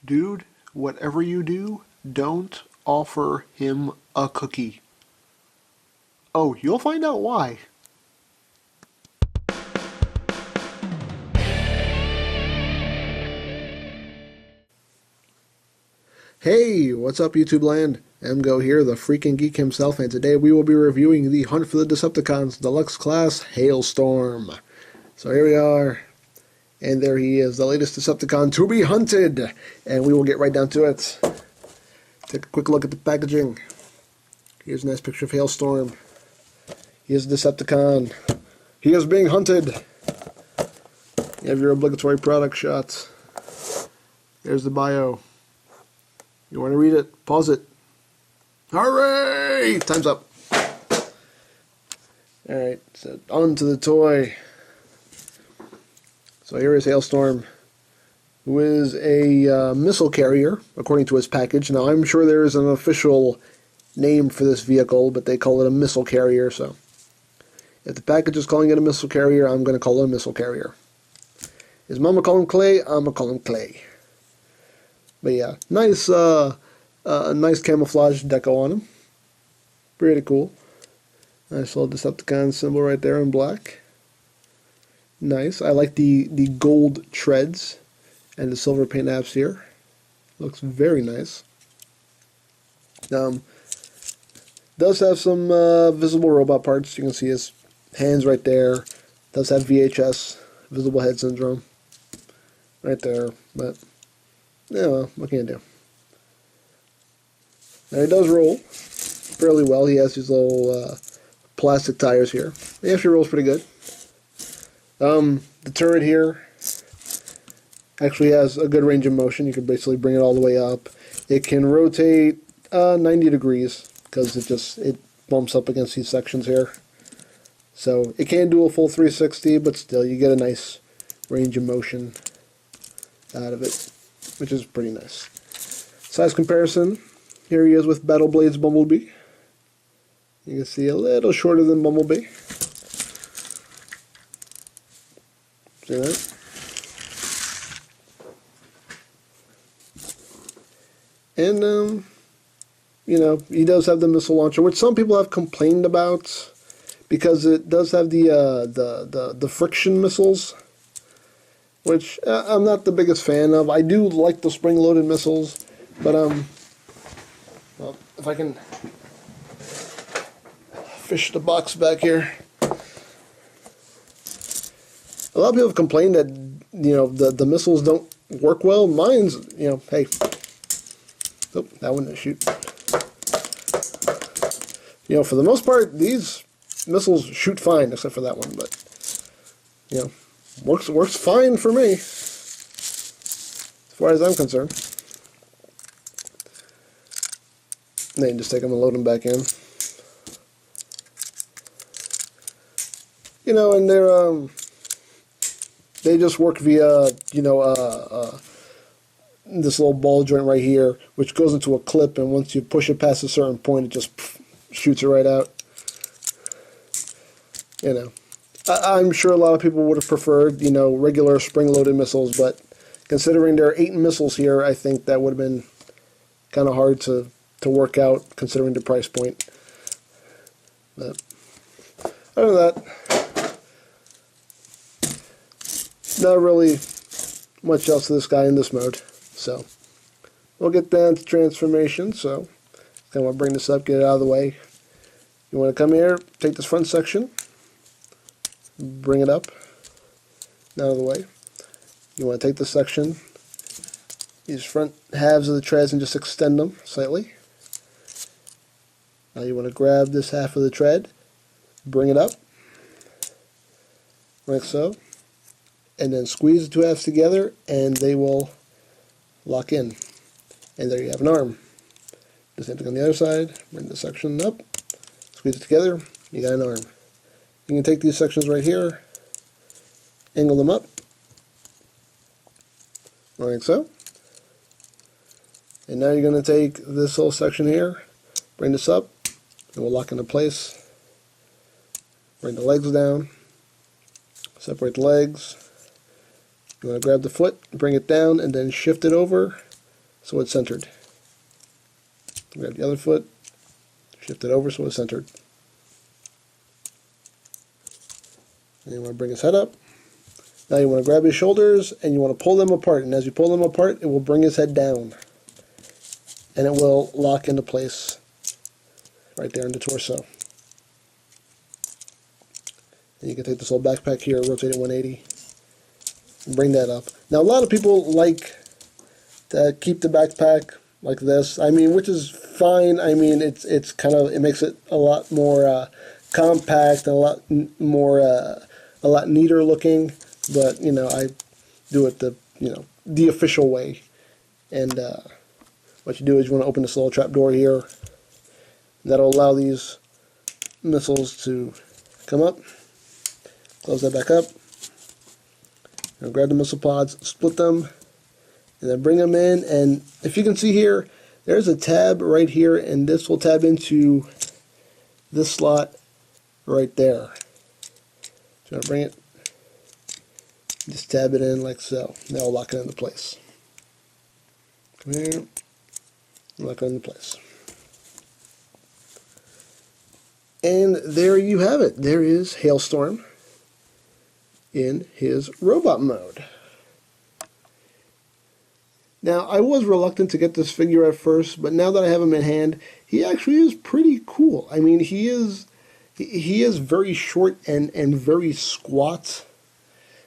Dude, whatever you do, don't offer him a cookie. Oh, you'll find out why. Hey, what's up YouTube land? EmGo here, the freaking geek himself, and today we will be reviewing the Hunt for the Decepticons Deluxe class HAILSTORM. So here we are, and there he is, the latest Decepticon to be hunted, and we will get right down to it. Take a quick look at the packaging. Here's a nice picture of HAILSTORM. He is a Decepticon. He is being hunted. You have your obligatory product shots. There's the bio. You want to read it? Pause it. Hooray! Time's up. Alright, so on to the toy. So here is HAILSTORM, who is a missile carrier, according to his package. Now, I'm sure there is an official name for this vehicle, but they call it a missile carrier, so if the package is calling it a missile carrier, I'm going to call it a missile carrier. His mama call him Clay, I'm going to call him Clay. But yeah, nice camouflage deco on him. Pretty cool. Nice little Decepticon symbol right there in black. Nice. I like the gold treads and the silver paint apps here. Looks very nice. Does have some visible robot parts. You can see his hands right there. Does have VHS, visible head syndrome, right there. But yeah, well, what can you do? Now he does roll fairly well. He has these little plastic tires here. He actually rolls pretty good. The turret here actually has a good range of motion. You can basically bring it all the way up. It can rotate 90 degrees because it bumps up against these sections here. So it can do a full 360, but still you get a nice range of motion out of it, which is pretty nice. Size comparison, here he is with Battle Blade's Bumblebee. You can see a little shorter than Bumblebee. See that? And, you know, he does have the missile launcher, which some people have complained about because it does have the friction missiles, which I'm not the biggest fan of. I do like the spring-loaded missiles, but well, if I can fish the box back here. A lot of people have complained that, you know, the missiles don't work well. Mine's, you know, hey, oh, that one didn't shoot. You know, for the most part, these missiles shoot fine, except for that one, but, you know, works fine for me, as far as I'm concerned. And then just take them and load them back in. You know, and they just work via, you know, this little ball joint right here, which goes into a clip, and once you push it past a certain point, it just shoots it right out. You know, I'm sure a lot of people would have preferred, you know, regular spring-loaded missiles, but considering there are 8 missiles here, I think that would have been kind of hard to work out, considering the price point. But other than that, not really much else to this guy in this mode. So we'll get down to transformation. So I want to bring this up, get it out of the way. You want to come here, take this front section, bring it up, out of the way. You want to take this section, these front halves of the treads, and just extend them slightly. Now you want to grab this half of the tread, bring it up, like so, and then squeeze the two halves together, and they will lock in. And there you have an arm. The same thing on the other side. Bring the section up, squeeze it together, you got an arm. You can take these sections right here, angle them up, like so. And now you're going to take this whole section here, bring this up, and we'll lock into place. Bring the legs down, separate the legs. You want to grab the foot, bring it down, and then shift it over so it's centered. Grab the other foot, shift it over so it's centered. And you want to bring his head up. Now you want to grab his shoulders and you want to pull them apart. And as you pull them apart, it will bring his head down. And it will lock into place right there in the torso. And you can take this little backpack here, rotate it 180, and bring that up. Now a lot of people like to keep the backpack like this. I mean, which is fine. I mean, it's kind of, it makes it a lot more compact and a lot neater looking. But you know, I do it the official way. And what you do is you want to open this little trap door here. That'll allow these missiles to come up. Close that back up. Now grab the missile pods, split them, and then bring them in. And if you can see here, there's a tab right here, and this will tab into this slot right there. So I'm going to bring it, just tab it in like so. Now I'll lock it into place. Come here, lock it into place. And there you have it. There is Hailstorm in his robot mode. Now, I was reluctant to get this figure at first, but now that I have him in hand, he actually is pretty cool. I mean, he is very short and very squat.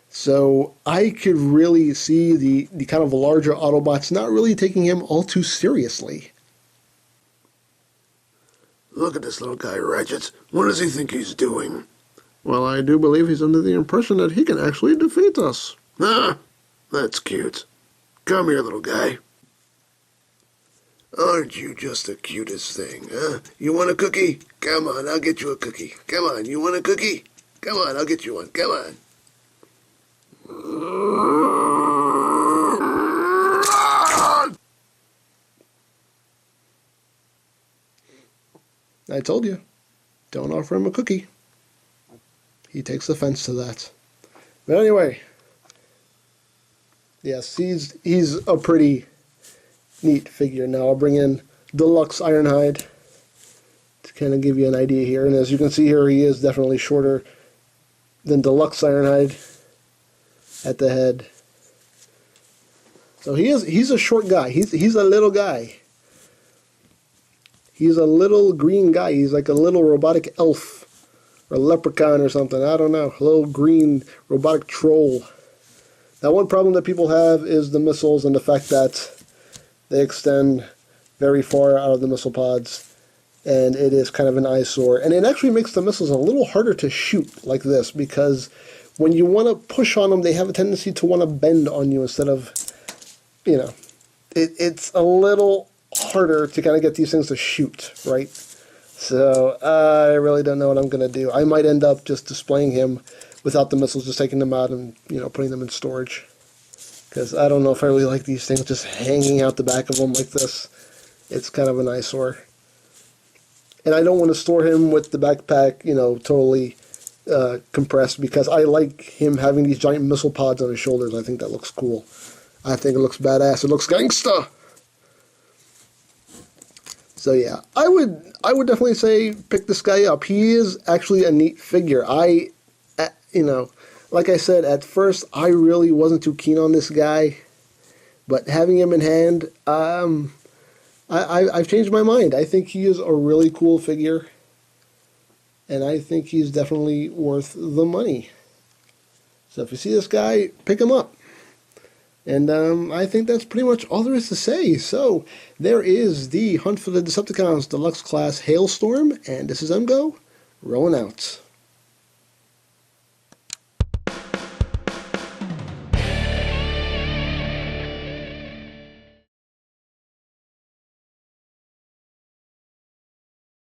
So I could really see the kind of larger Autobots not really taking him all too seriously. Look at this little guy, Ratchet. What does he think he's doing? Well, I do believe he's under the impression that he can actually defeat us. Ah, that's cute. Come here, little guy. Aren't you just the cutest thing, huh? You want a cookie? Come on, I'll get you a cookie. Come on, you want a cookie? Come on, I'll get you one. Come on. I told you, don't offer him a cookie. He takes offense to that. But anyway, yes, he's a pretty neat figure. Now I'll bring in Deluxe Ironhide to kind of give you an idea here. And as you can see here, he is definitely shorter than Deluxe Ironhide at the head. So he's a short guy. He's a little guy. He's a little green guy. He's like a little robotic elf or leprechaun or something. I don't know. A little green robotic troll. Now, one problem that people have is the missiles and the fact that they extend very far out of the missile pods, and it is kind of an eyesore. And it actually makes the missiles a little harder to shoot like this, because when you want to push on them, they have a tendency to want to bend on you instead of, you know, it's a little harder to kind of get these things to shoot, right? So I really don't know what I'm going to do. I might end up just displaying him without the missiles, just taking them out and, you know, putting them in storage. Because I don't know if I really like these things just hanging out the back of them like this. It's kind of an eyesore. And I don't want to store him with the backpack, you know, totally compressed, because I like him having these giant missile pods on his shoulders. I think that looks cool. I think it looks badass. It looks gangsta. So yeah, I would definitely say pick this guy up. He is actually a neat figure. You know, like I said, at first I really wasn't too keen on this guy, but having him in hand, I've changed my mind. I think he is a really cool figure, and I think he's definitely worth the money. So if you see this guy, pick him up. And I think that's pretty much all there is to say. So there is the Hunt for the Decepticons Deluxe Class Hailstorm, and this is EmGo, rolling out.